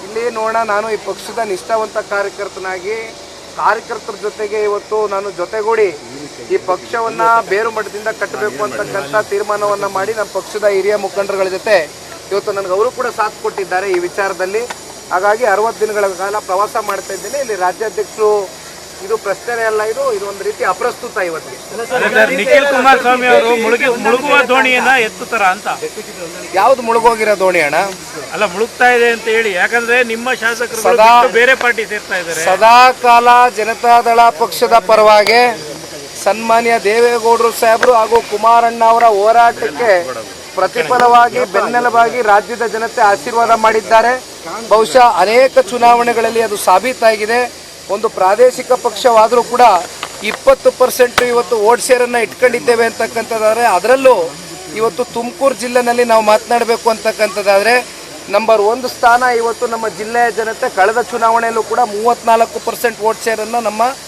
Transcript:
ಇಲ್ಲಿ ನೋಡೋಣ, ನಾನು ಈ ಪಕ್ಷದ ನಿಷ್ಠಾವಂತ ಕಾರ್ಯಕರ್ತನಾಗಿ ಕಾರ್ಯಕರ್ತರ ಜೊತೆಗೆ ಇವತ್ತು ನಾನು ಜೊತೆಗೂಡಿ ಈ ಪಕ್ಷವನ್ನ ಬೇರು ಮಟ್ಟದಿಂದ ಕಟ್ಟಬೇಕು ಅಂತಕ್ಕಂಥ ತೀರ್ಮಾನವನ್ನ ಮಾಡಿ ನಮ್ಮ ಪಕ್ಷದ ಹಿರಿಯ ಮುಖಂಡರುಗಳ ಜೊತೆ ಇವತ್ತು ನನಗೆ ಅವರು ಕೂಡ ಸಾಥ್ ಕೊಟ್ಟಿದ್ದಾರೆ ಈ ವಿಚಾರದಲ್ಲಿ. ಹಾಗಾಗಿ 60 ದಿನಗಳ ಕಾಲ ಪ್ರವಾಸ ಮಾಡ್ತಾ ಇದ್ದೇನೆ. ಇಲ್ಲಿ ರಾಜ್ಯಾಧ್ಯಕ್ಷರು ಇದು ಪ್ರಶ್ನೆ ಅಲ್ಲ, ಇದು ಒಂದು ರೀತಿ ಅಪ್ರಸ್ತುತ ಇವತ್ತಿಗೆ. ನಿಖಿಲ್ ಕುಮಾರಸ್ವಾಮಿ ಅವರು ಮುಳುಗುವ ದೋಣಿಯನ್ನ ಎತ್ತುತ್ತಾರ ಅಂತ. ಯಾವ್ದು ಮುಳುಗೋಗಿರೋ ದೋಣಿ ಅಣ್ಣ? ಅಲ್ಲ, ಮುಳುಗ್ತಾ ಇದೆ ಅಂತ ಹೇಳಿ, ಯಾಕಂದ್ರೆ ನಿಮ್ಮ ಶಾಸಕರು ಬೇರೆ ಪಾರ್ಟಿ ಸೇರ್ತಾ ಇದ್ದಾರೆ. ಸದಾ ಕಾಲ ಜನತಾದಳ ಪಕ್ಷದ ಪರವಾಗಿ ಸನ್ಮಾನ್ಯ ದೇವೇಗೌಡರು ಸಾಹೇಬರು ಹಾಗೂ ಕುಮಾರಣ್ಣ ಅವರ ಹೋರಾಟಕ್ಕೆ ಪ್ರತಿಫಲವಾಗಿ ಬೆನ್ನೆಲುಬಾಗಿ ರಾಜ್ಯದ ಜನತೆ ಆಶೀರ್ವಾದ ಮಾಡಿದ್ದಾರೆ. ಬಹುಶಃ ಅನೇಕ ಚುನಾವಣೆಗಳಲ್ಲಿ ಅದು ಸಾಬೀತಾಗಿದೆ. ಒಂದು ಪ್ರಾದೇಶಿಕ ಪಕ್ಷವಾದರೂ ಕೂಡ 20% ಇವತ್ತು ವೋಟ್ ಶೇರನ್ನು ಇಟ್ಕೊಂಡಿದ್ದೇವೆ ಅಂತಕ್ಕಂಥದ್ದಾದರೆ, ಅದರಲ್ಲೂ ಇವತ್ತು ತುಮಕೂರು ಜಿಲ್ಲೆನಲ್ಲಿ ನಾವು ಮಾತನಾಡಬೇಕು ಅಂತಕ್ಕಂಥದ್ದಾದರೆ ನಂಬರ್ 1 ಸ್ಥಾನ ಇವತ್ತು ನಮ್ಮ ಜಿಲ್ಲೆಯ ಜನತೆ ಕಳೆದ ಚುನಾವಣೆಯಲ್ಲೂ ಕೂಡ 34% ವೋಟ್ ಶೇರನ್ನು ನಮ್ಮ